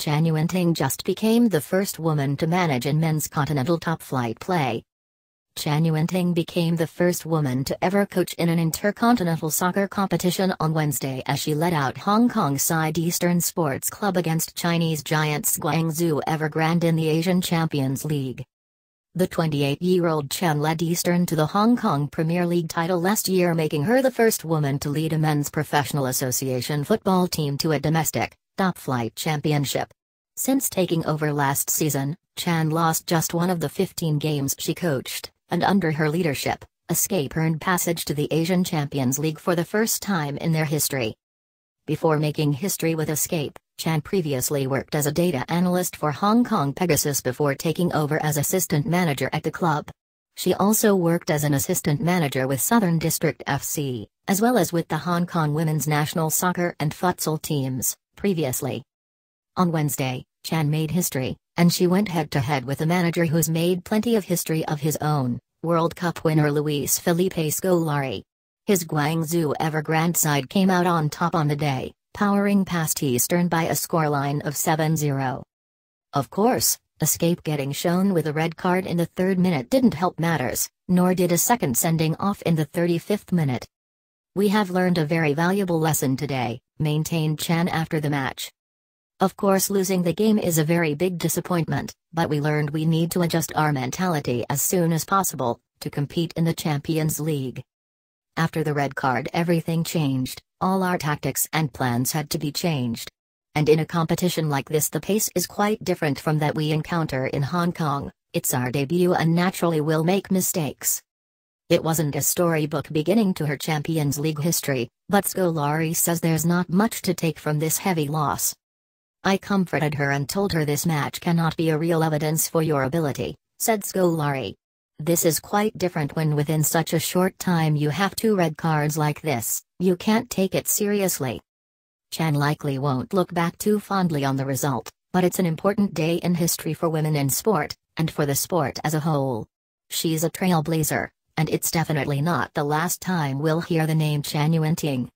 Yuen Ting just became the first woman to manage in men's continental top-flight play. Yuen Ting became the first woman to ever coach in an intercontinental soccer competition on Wednesday as she led out Hong Kong side Eastern Sports Club against Chinese giants Guangzhou Evergrande in the Asian Champions League. The 28-year-old Chen led Eastern to the Hong Kong Premier League title last year, making her the first woman to lead a men's professional association football team to a domestic, top-flight championship. Since taking over last season, Chen lost just one of the 15 games she coached, and under her leadership, Escape earned passage to the Asian Champions League for the first time in their history. Before making history with Escape, Chen previously worked as a data analyst for Hong Kong Pegasus before taking over as assistant manager at the club. She also worked as an assistant manager with Southern District FC, as well as with the Hong Kong women's national soccer and futsal teams, previously. On Wednesday, Chen made history, and she went head-to-head with a manager who's made plenty of history of his own, World Cup winner Luis Felipe Scolari. His Guangzhou Evergrande side came out on top on the day, powering past Eastern by a scoreline of 7-0. Of course, Escape getting shown with a red card in the 3rd minute didn't help matters, nor did a second sending off in the 35th minute. "We have learned a very valuable lesson today," maintained Chen after the match. "Of course, losing the game is a very big disappointment, but we learned we need to adjust our mentality as soon as possible, to compete in the Champions League. After the red card, everything changed, all our tactics and plans had to be changed. And in a competition like this, the pace is quite different from that we encounter in Hong Kong. It's our debut and naturally we'll make mistakes." It wasn't a storybook beginning to her Champions League history, but Scolari says there's not much to take from this heavy loss. "I comforted her and told her this match cannot be a real evidence for your ability," said Scolari. "This is quite different when within such a short time you have 2 red cards like this, you can't take it seriously." Chen likely won't look back too fondly on the result, but it's an important day in history for women in sport, and for the sport as a whole. She's a trailblazer, and it's definitely not the last time we'll hear the name Yuen Ting.